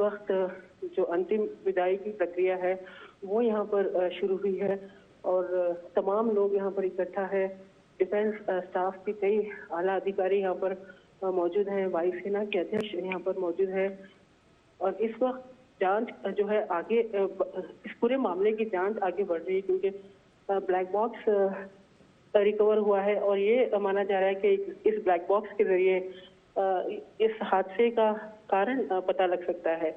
वक्त जो अंतिम विदाई की प्रक्रिया है वो यहाँ पर शुरू हुई है और तमाम लोग यहाँ पर इकट्ठा है। डिफेंस स्टाफ के कई आला अधिकारी यहाँ पर मौजूद हैं, वायुसेना के अध्यक्ष यहाँ पर मौजूद है और इस वक्त जांच जो है आगे इस पूरे मामले की जांच आगे बढ़ रही है क्योंकि ब्लैक बॉक्स रिकवर हुआ है और ये माना जा रहा है कि इस ब्लैक बॉक्स के जरिए इस हादसे का कारण पता लग सकता है।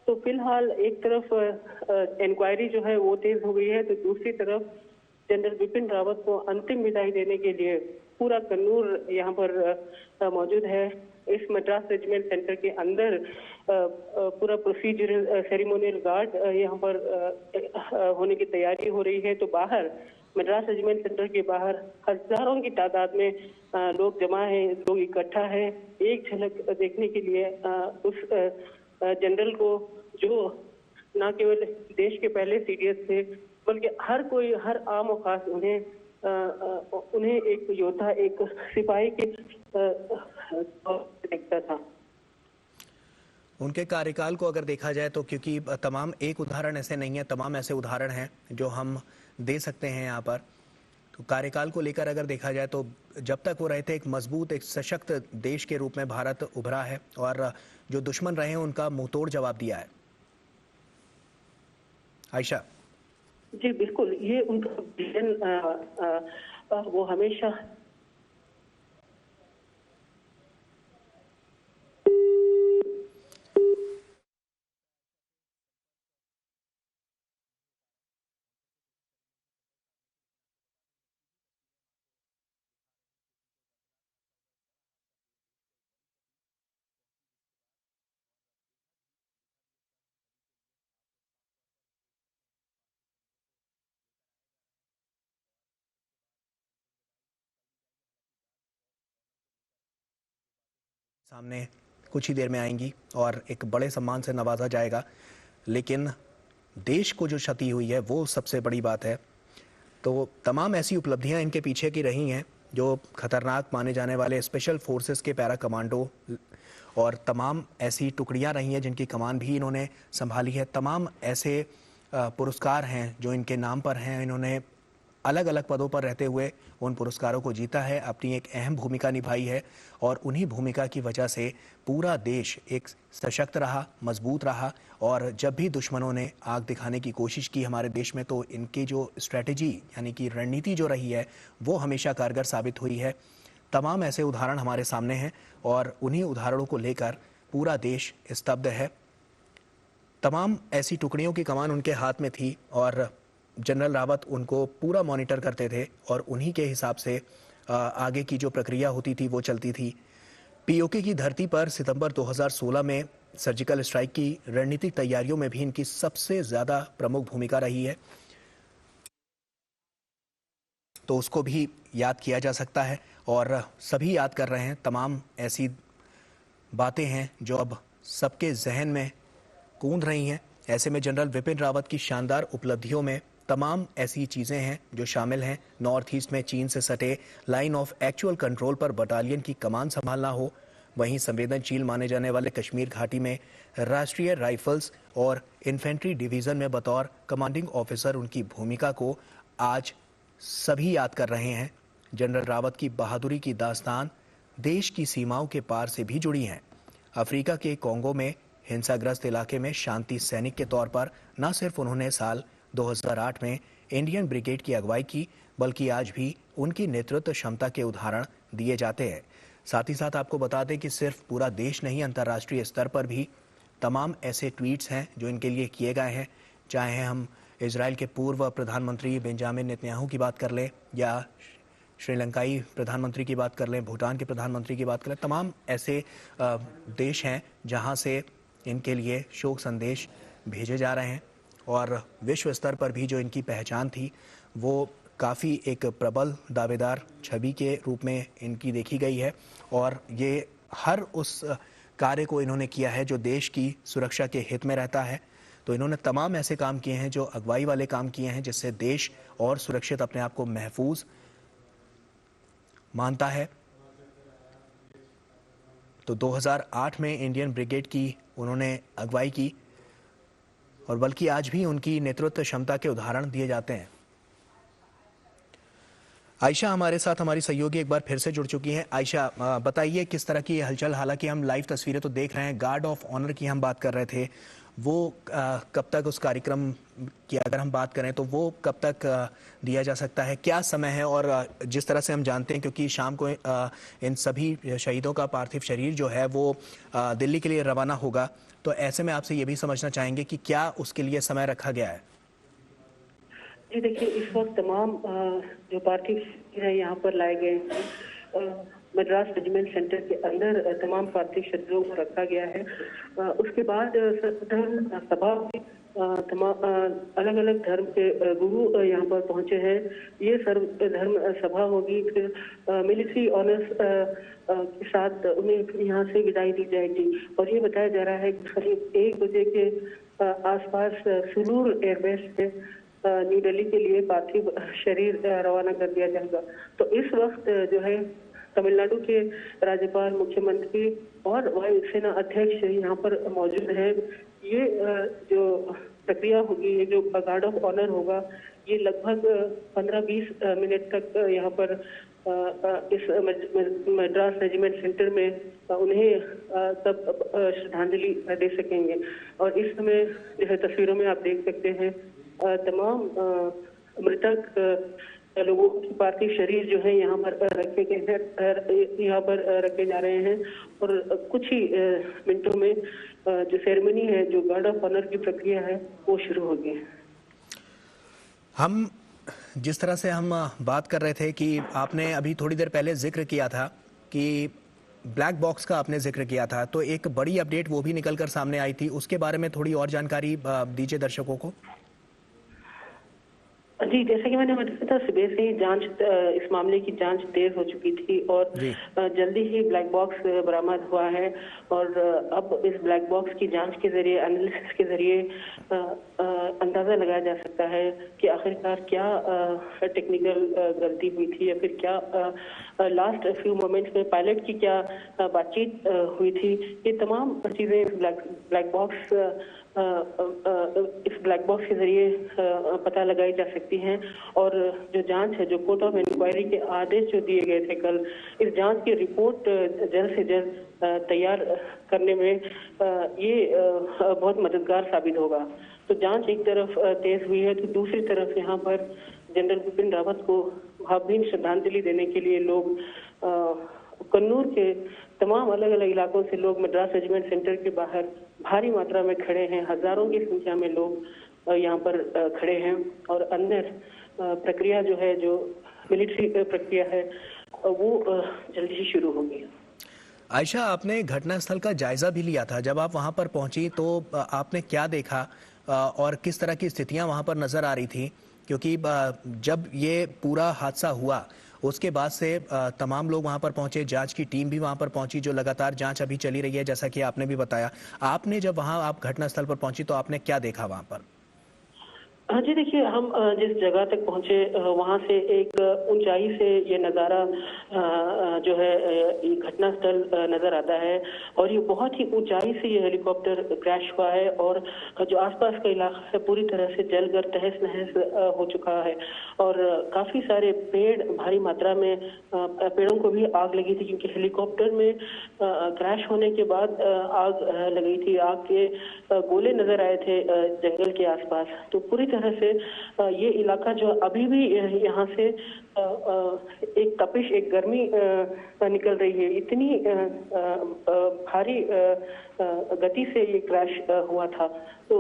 तो फिलहाल एक तरफ इंक्वायरी जो है वो तेज हो गई है तो दूसरी तरफ जनरल बिपिन रावत को अंतिम विदाई देने के लिए पूरा कन्नूर यहाँ पर मौजूद है। इस मद्रास रेजिमेंट सेंटर के अंदर पूरा प्रोसीजरल सेरेमोनियल गार्ड यहाँ पर होने की तैयारी हो रही है। तो बाहर मद्रास रेजिमेंट सेंटर के बाहर हजारों की तादाद में लोग जमा हैं, लोग इकट्ठा है एक झलक देखने के लिए उस जनरल को जो न केवल देश के पहले सीडीएस थे बल्कि हर कोई, हर आम और खास उन्हें एक योद्धा, एक सिपाही के देखता था। उनके कार्यकाल को अगर देखा जाए तो, क्योंकि तमाम एक उदाहरण ऐसे नहीं है, तमाम ऐसे उदाहरण हैं जो हम दे सकते हैं यहाँ पर। तो कार्यकाल को लेकर अगर देखा जाए तो जब तक वो रहे थे एक मजबूत, एक सशक्त देश के रूप में भारत उभरा है और जो दुश्मन रहे हैं उनका मुंहतोड़ जवाब दिया है। आयशा जी बिल्कुल, ये उनका विजन वो हमेशा सामने कुछ ही देर में आएंगी और एक बड़े सम्मान से नवाजा जाएगा। लेकिन देश को जो क्षति हुई है वो सबसे बड़ी बात है। तो तमाम ऐसी उपलब्धियां इनके पीछे की रही हैं जो खतरनाक माने जाने वाले स्पेशल फोर्सेस के पैरा कमांडो और तमाम ऐसी टुकड़ियां रही हैं जिनकी कमान भी इन्होंने संभाली है। तमाम ऐसे पुरस्कार हैं जो इनके नाम पर हैं। इन्होंने अलग अलग पदों पर रहते हुए उन पुरस्कारों को जीता है, अपनी एक अहम भूमिका निभाई है और उन्हीं भूमिका की वजह से पूरा देश एक सशक्त रहा, मजबूत रहा। और जब भी दुश्मनों ने आग दिखाने की कोशिश की हमारे देश में तो इनकी जो स्ट्रैटेजी यानी कि रणनीति जो रही है वो हमेशा कारगर साबित हुई है। तमाम ऐसे उदाहरण हमारे सामने हैं और उन्हीं उदाहरणों को लेकर पूरा देश स्तब्ध है। तमाम ऐसी टुकड़ियों की कमान उनके हाथ में थी और जनरल रावत उनको पूरा मॉनिटर करते थे और उन्हीं के हिसाब से आगे की जो प्रक्रिया होती थी वो चलती थी। पीओके की धरती पर सितंबर 2016 में सर्जिकल स्ट्राइक की रणनीतिक तैयारियों में भी इनकी सबसे ज़्यादा प्रमुख भूमिका रही है, तो उसको भी याद किया जा सकता है और सभी याद कर रहे हैं। तमाम ऐसी बातें हैं जो अब सबके जहन में गूंज रही हैं। ऐसे में जनरल बिपिन रावत की शानदार उपलब्धियों में तमाम ऐसी चीज़ें हैं जो शामिल हैं। नॉर्थ ईस्ट में चीन से सटे लाइन ऑफ एक्चुअल कंट्रोल पर बटालियन की कमान संभालना हो, वहीं संवेदनशील माने जाने वाले कश्मीर घाटी में राष्ट्रीय राइफल्स और इन्फेंट्री डिवीज़न में बतौर कमांडिंग ऑफिसर उनकी भूमिका को आज सभी याद कर रहे हैं। जनरल रावत की बहादुरी की दास्तान देश की सीमाओं के पार से भी जुड़ी हैं। अफ्रीका के कोंगो में हिंसाग्रस्त इलाके में शांति सैनिक के तौर पर न सिर्फ उन्होंने साल 2008 में इंडियन ब्रिगेड की अगुवाई की, बल्कि आज भी उनकी नेतृत्व क्षमता के उदाहरण दिए जाते हैं। साथ ही साथ आपको बता दें कि सिर्फ पूरा देश नहीं, अंतर्राष्ट्रीय स्तर पर भी तमाम ऐसे ट्वीट्स हैं जो इनके लिए किए गए हैं। चाहे हम इजराइल के पूर्व प्रधानमंत्री बेंजामिन नेतन्याहू की बात कर लें या श्रीलंकाई प्रधानमंत्री की बात कर लें, भूटान के प्रधानमंत्री की बात कर लें, तमाम ऐसे देश हैं जहां से इनके लिए शोक संदेश भेजे जा रहे हैं। और विश्व स्तर पर भी जो इनकी पहचान थी वो काफ़ी एक प्रबल दावेदार छवि के रूप में इनकी देखी गई है और ये हर उस कार्य को इन्होंने किया है जो देश की सुरक्षा के हित में रहता है। तो इन्होंने तमाम ऐसे काम किए हैं जो अगुवाई वाले काम किए हैं जिससे देश और सुरक्षित, अपने आप को महफूज मानता है। तो 2008 में इंडियन ब्रिगेड की उन्होंने अगुवाई की और बल्कि आज भी उनकी नेतृत्व क्षमता के उदाहरण दिए जाते हैं। आयशा हमारे साथ, हमारी सहयोगी, एक बार फिर से जुड़ चुकी हैं। आयशा, बताइए किस तरह की हलचल, हालांकि हम लाइव तस्वीरें तो देख रहे हैं, गार्ड ऑफ ऑनर की हम बात कर रहे थे, वो कब तक उस कार्यक्रम की अगर हम बात करें तो वो कब तक दिया जा सकता है, क्या समय है? और जिस तरह से हम जानते हैं, क्योंकि शाम को इन सभी शहीदों का पार्थिव शरीर जो है वो दिल्ली के लिए रवाना होगा, तो ऐसे में आपसे ये भी समझना चाहेंगे कि क्या उसके लिए समय रखा गया है? जी देखिए, इस वक्त तमाम जो पार्थिव शरीर है यहाँ पर लाए गए हैं। मद्रास रेजिमेंट सेंटर के अंदर तमाम पार्थिव शरीरों को रखा गया है। उसके बाद सर्वधर्म सभा में तमाम अलग अलग धर्म के गुरु यहाँ पर पहुंचे हैं। ये सर्वधर्म सभा होगी, फिर मिलिट्री ऑनर्स के साथ उन्हें फिर यहाँ से विदाई दी जाएगी। और ये बताया जा रहा है कि करीब 1 बजे के आसपास सुलूर एयरबेस से न्यू दिल्ली के लिए पार्थिव शरीर रवाना कर दिया जाएगा। तो इस वक्त जो है तमिलनाडु के राज्यपाल, मुख्यमंत्री और वायुसेना अध्यक्ष यहाँ पर मौजूद हैं। ये जो प्रक्रिया होगी, ये जो गार्ड ऑफ ऑनर होगा, ये लगभग 15-20 मिनट तक यहाँ पर इस मद्रास रेजिमेंट सेंटर में उन्हें सब श्रद्धांजलि दे सकेंगे। और इस समय जो है तस्वीरों में आप देख सकते हैं तमाम मृतक लोगों की पार्थिव शरीर जो है यहाँ पर रखे गए हैं, यहाँ पर रखे जा रहे हैं। और कुछ ही मिनटों में जो सेरेमनी है, जो गार्ड ऑफ ऑनर की प्रक्रिया है, वो शुरू होगी। हम जिस तरह से हम बात कर रहे थे कि आपने अभी थोड़ी देर पहले जिक्र किया था कि ब्लैक बॉक्स का आपने जिक्र किया था, तो एक बड़ी अपडेट वो भी निकल कर सामने आई थी, उसके बारे में थोड़ी और जानकारी दीजिए दर्शकों को। जी, जैसा कि मैंने बताया था, सुबह से ही जांच, इस मामले की जांच तेज हो चुकी थी और जल्दी ही ब्लैक बॉक्स बरामद हुआ है। और अब इस ब्लैक बॉक्स की जांच के जरिए, एनालिसिस के जरिए अंदाजा लगाया जा सकता है कि आखिरकार क्या टेक्निकल गलती हुई थी, या फिर क्या लास्ट फ्यू मोमेंट्स में पायलट की क्या बातचीत हुई थी। ये तमाम चीजें इस ब्लैक बॉक्स के जरिए पता लगाई जा सकती हैं। और जो जांच है, जो कोर्ट ऑफ इंक्वायरी के आदेश जो दिए गए थे कल, इस जांच की रिपोर्ट जल्द से जल्द तैयार करने में ये बहुत मददगार साबित होगा। तो जांच एक तरफ तेज हुई है, तो दूसरी तरफ यहाँ पर जनरल बिपिन रावत को भावभीनी श्रद्धांजलि देने के लिए लोग कन्नूर के तमाम अलग अलग इलाकों से लोग मद्रास रेजिमेंट सेंटर के बाहर भारी मात्रा में खड़े हैं। हजारों की संख्या में लोग यहाँ पर खड़े हैं और अंदर प्रक्रिया जो है, जो मिलिट्री प्रक्रिया है, वो जल्दी ही शुरू होगी। आयशा, आपने घटनास्थल का जायजा भी लिया था, जब आप वहां पर पहुंची तो आपने क्या देखा और किस तरह की स्थितियां वहां पर नजर आ रही थी? क्योंकि जब ये पूरा हादसा हुआ उसके बाद से तमाम लोग वहां पर पहुंचे, जांच की टीम भी वहां पर पहुंची, जो लगातार जांच अभी चली रही है, जैसा कि आपने भी बताया। आपने जब वहां आप घटनास्थल पर पहुंची तो आपने क्या देखा वहां पर? हाँ जी, देखिए, हम जिस जगह तक पहुंचे वहां से एक ऊंचाई से ये नज़ारा जो है, ये घटनास्थल नजर आता है। और ये बहुत ही ऊंचाई से ये हेलीकॉप्टर क्रैश हुआ है और जो आसपास का इलाका है पूरी तरह से जलकर तहस नहस हो चुका है। और काफी सारे पेड़, भारी मात्रा में पेड़ों को भी आग लगी थी, क्योंकि हेलीकॉप्टर में क्रैश होने के बाद आग लगी थी। आग के गोले नजर आए थे जंगल के आसपास। तो पूरी तरह से ये इलाका जो अभी भी यहाँ से एक तपिश, एक गर्मी निकल रही है। इतनी भारी गति से ये क्रैश हुआ था। तो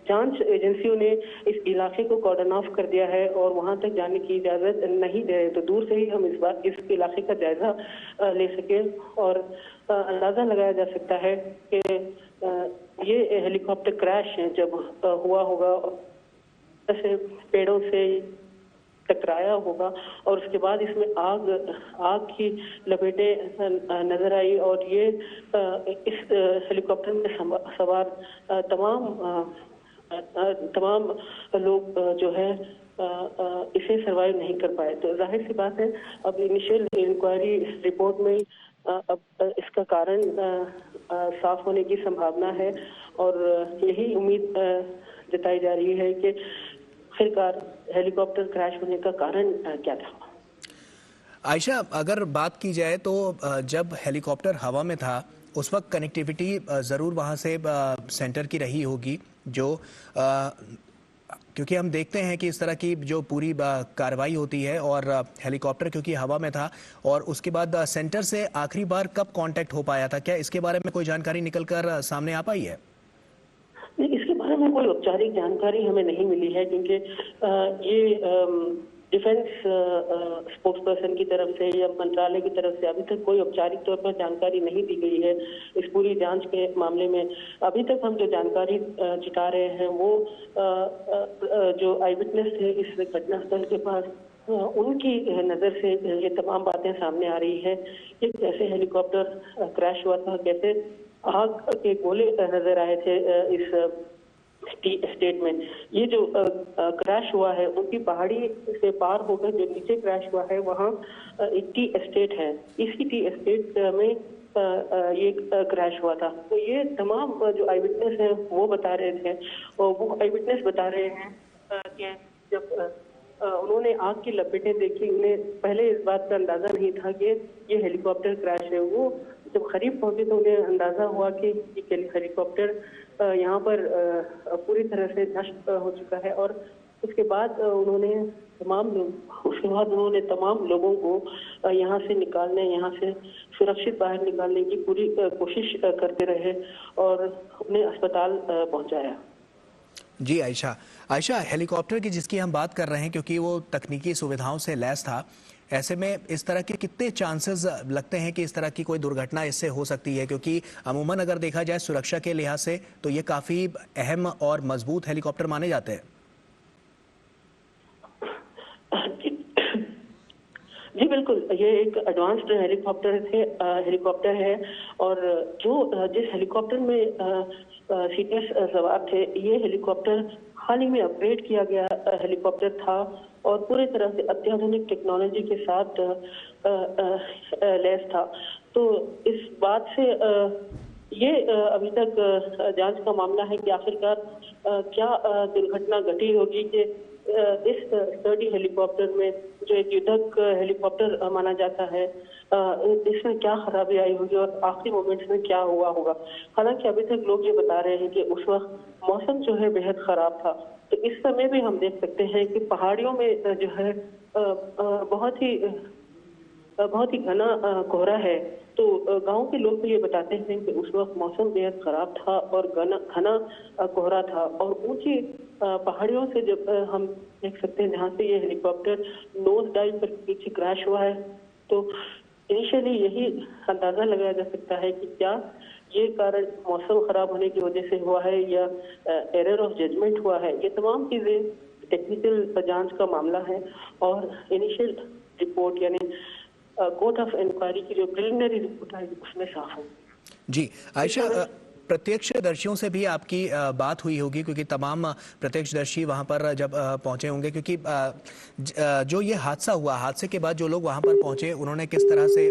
जांच एजेंसियों ने इस इलाके को कॉर्डन ऑफ कर दिया है और वहां तक जाने की इजाजत नहीं दे रहे। तो दूर से ही हम इस इलाके का जायजा ले सके और अंदाजा लगाया जा सकता है कि ये हेलीकॉप्टर क्रैश जब हुआ होगा, ऐसे पेड़ों से टकराया होगा और उसके बाद इसमें आग की लपेटें नजर आई। और ये इस हेलीकॉप्टर में सवार तमाम लोग जो है इसे सरवाइव नहीं कर पाए। तो जाहिर सी बात है, अब इनिशियल इंक्वायरी रिपोर्ट में अब इसका कारण साफ होने की संभावना है और यही उम्मीद जताई जा रही है कि आखिरकार हेलीकॉप्टर क्रैश होने का कारण क्या था। आयशा, अगर बात की जाए तो जब हेलीकॉप्टर हवा में था उस वक्त कनेक्टिविटी ज़रूर वहाँ से सेंटर की रही होगी, जो क्योंकि हम देखते हैं कि इस तरह की जो पूरी कार्रवाई होती है, और हेलीकॉप्टर क्योंकि हवा में था, और उसके बाद सेंटर से आखिरी बार कब कांटेक्ट हो पाया था, क्या इसके बारे में कोई जानकारी निकल कर सामने आ पाई है? नहीं, इसके बारे में कोई औपचारिक जानकारी हमें नहीं मिली है, क्योंकि ये डिफेंस स्पोक्स पर्सन की तरफ से या मंत्रालय की तरफ से अभी तक कोई औपचारिक तौर पर जानकारी नहीं दी गई है इस पूरी जांच के मामले में। अभी तक हम जो जानकारी जुटा रहे हैं वो जो आई विटनेस थे इस घटनास्थल के पास, उनकी नज़र से ये तमाम बातें सामने आ रही है कि कैसे हेलीकॉप्टर क्रैश हुआ था, कैसे आग के गोले नजर आए थे इस टी एस्टेट में। ये जो क्रैश हुआ है उनकी पहाड़ी से पार होकर जो नीचे क्रैश हुआ है वहाँ एक टी एस्टेट है, इसी टी एस्टेट में ये क्रैश हुआ था। तो ये तमाम जो आई विटनेस हैं वो बता रहे थे, और वो आई विटनेस बता रहे हैं कि जब उन्होंने आग की लपेटें देखी, उन्हें पहले इस बात का अंदाजा नहीं था कि ये हेलीकॉप्टर क्रैश है। वो जब करीब पहुंचे तो उन्हें अंदाजा हुआ कि ये हेलीकॉप्टर यहाँ पर पूरी तरह से नष्ट हो चुका है। और उसके बाद उसके बाद उन्होंने तमाम लोगों को यहाँ से निकालने, यहाँ से सुरक्षित बाहर निकालने की पूरी कोशिश करते रहे और उन्हें अस्पताल पहुँचाया। जी आयशा, आयशा, हेलीकॉप्टर की जिसकी हम बात कर रहे हैं, क्योंकि वो तकनीकी सुविधाओं से लैस था, ऐसे में इस तरह के कितने चांसेस लगते हैं कि इस तरह की कोई दुर्घटना इससे हो सकती है? क्योंकि अमूमन अगर देखा जाए सुरक्षा के लिहाज से तो ये काफ़ी अहम और मजबूत हेलीकॉप्टर माने जाते हैं। जी बिल्कुल, ये एक एडवांस्ड हेलीकॉप्टर है, और जो जिस हेलीकॉप्टर में सीनियर्स सवार थे, ये हेलीकॉप्टर हाल ही में अपग्रेड किया गया हेलीकॉप्टर था और पूरी तरह से अत्याधुनिक टेक्नोलॉजी के साथ लैस था। तो इस बात से ये अभी तक जांच का मामला है कि आखिरकार क्या दुर्घटना घटी होगी कि इस स्टर्डी हेलीकॉप्टर में, जो एक युद्धक हेलीकॉप्टर माना जाता है, इसमें क्या खराबी आई होगी और आखिरी मोमेंट्स में क्या हुआ होगा। हालांकि अभी तक लोग ये बता रहे हैं कि उस वक्त मौसम जो है बेहद खराब था। तो इस समय भी हम देख सकते हैं कि पहाड़ियों में जो है बहुत ही घना कोहरा है। तो गांव के लोग तो ये बताते हैं कि उस वक्त मौसम बेहद खराब था और घना कोहरा था, और ऊंची पहाड़ियों से जब हम देख सकते हैं जहाँ से ये हेलीकॉप्टर नोज डाइव पर पीछे क्रैश हुआ है, तो इनिशियली यही अंदाजा लगाया जा सकता है कि क्या ये कारण मौसम खराब होने की वजह से हुआ है या एरर ऑफ जजमेंट हुआ है। ये तमाम चीजें टेक्निकल जांच का मामला है, और इनिशियल रिपोर्ट यानी कोर्ट ऑफ इंक्वायरी की जो प्रिलिमिनरी रिपोर्ट आई उसमें साफ हो। जी आयशा, प्रत्यक्षदर्शियों से भी आपकी बात हुई होगी, क्योंकि तमाम प्रत्यक्षदर्शी वहां पर जब पहुंचे होंगे, क्योंकि जो ये हादसा हुआ, हादसे के बाद जो लोग वहां पर पहुंचे उन्होंने किस तरह से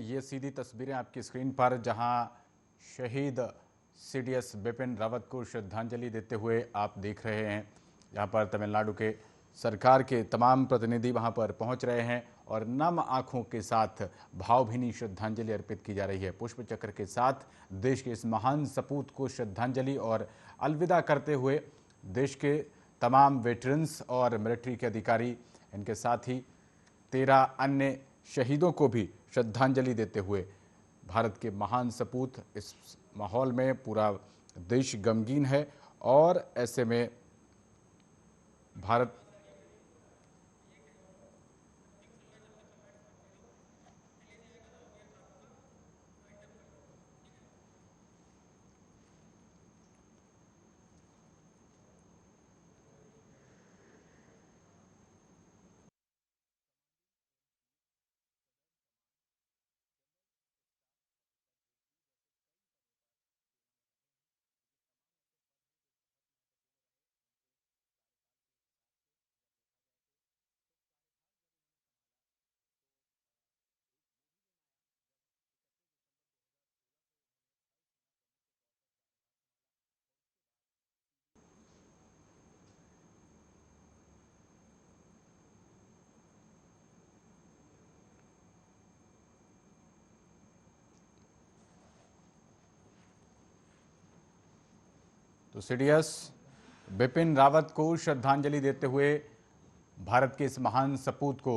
ये सीधी तस्वीरें आपकी स्क्रीन पर, जहां शहीद सीडीएस बिपिन रावत को श्रद्धांजलि देते हुए आप देख रहे हैं। यहाँ पर तमिलनाडु के सरकार के तमाम प्रतिनिधि वहां पर पहुंच रहे हैं और नम आंखों के साथ भावभीनी श्रद्धांजलि अर्पित की जा रही है। पुष्प चक्र के साथ देश के इस महान सपूत को श्रद्धांजलि और अलविदा करते हुए देश के तमाम वेटरन्स और मिलिट्री के अधिकारी, इनके साथ ही 13 अन्य शहीदों को भी श्रद्धांजलि देते हुए भारत के महान सपूत, इस माहौल में पूरा देश गमगीन है। और ऐसे में भारत तो सीडीएस बिपिन रावत को श्रद्धांजलि देते हुए भारत के इस महान सपूत को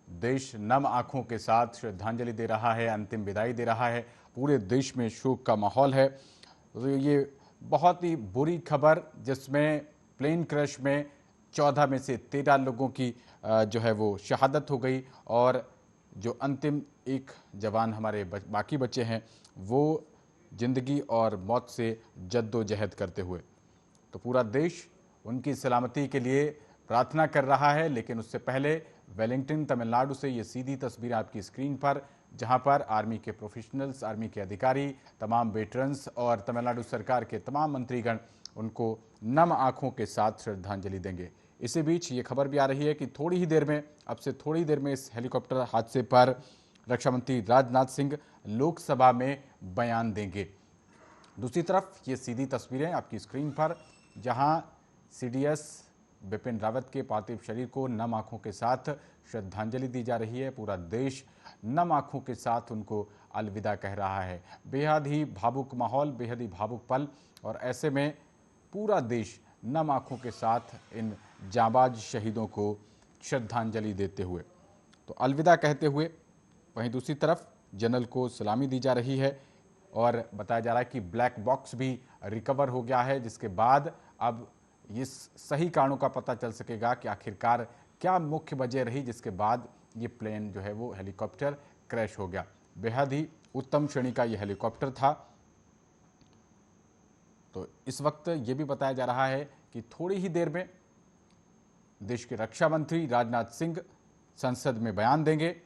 देश नम आंखों के साथ श्रद्धांजलि दे रहा है, अंतिम विदाई दे रहा है। पूरे देश में शोक का माहौल है। तो ये बहुत ही बुरी खबर, जिसमें प्लेन क्रैश में 14 में से 13 लोगों की जो है वो शहादत हो गई और जो अंतिम एक जवान हमारे बाकी बचे हैं वो जिंदगी और मौत से जद्दोजहद करते हुए। तो पूरा देश उनकी सलामती के लिए प्रार्थना कर रहा है। लेकिन उससे पहले वेलिंगटन, तमिलनाडु से ये सीधी तस्वीर आपकी स्क्रीन पर, जहां पर आर्मी के प्रोफेशनल्स, आर्मी के अधिकारी, तमाम वेटरन्स और तमिलनाडु सरकार के तमाम मंत्रीगण उनको नम आंखों के साथ श्रद्धांजलि देंगे। इसी बीच ये खबर भी आ रही है कि थोड़ी ही देर में, अब से थोड़ी देर में इस हेलीकॉप्टर हादसे पर रक्षा मंत्री राजनाथ सिंह लोकसभा में बयान देंगे। दूसरी तरफ ये सीधी तस्वीरें आपकी स्क्रीन पर, जहां सीडीएस बिपिन रावत के पार्थिव शरीर को नम आंखों के साथ श्रद्धांजलि दी जा रही है। पूरा देश नम आंखों के साथ उनको अलविदा कह रहा है। बेहद ही भावुक माहौल, बेहद ही भावुक पल, और ऐसे में पूरा देश नम आंखों के साथ इन जांबाज शहीदों को श्रद्धांजलि देते हुए, तो अलविदा कहते हुए, वहीं दूसरी तरफ जनरल को सलामी दी जा रही है और बताया जा रहा है कि ब्लैक बॉक्स भी रिकवर हो गया है, जिसके बाद अब इस सही कारणों का पता चल सकेगा कि आखिरकार क्या मुख्य वजह रही जिसके बाद ये प्लेन जो है वो हेलीकॉप्टर क्रैश हो गया। बेहद ही उत्तम श्रेणी का ये हेलीकॉप्टर था। तो इस वक्त ये भी बताया जा रहा है कि थोड़ी ही देर में देश के रक्षा मंत्री राजनाथ सिंह संसद में बयान देंगे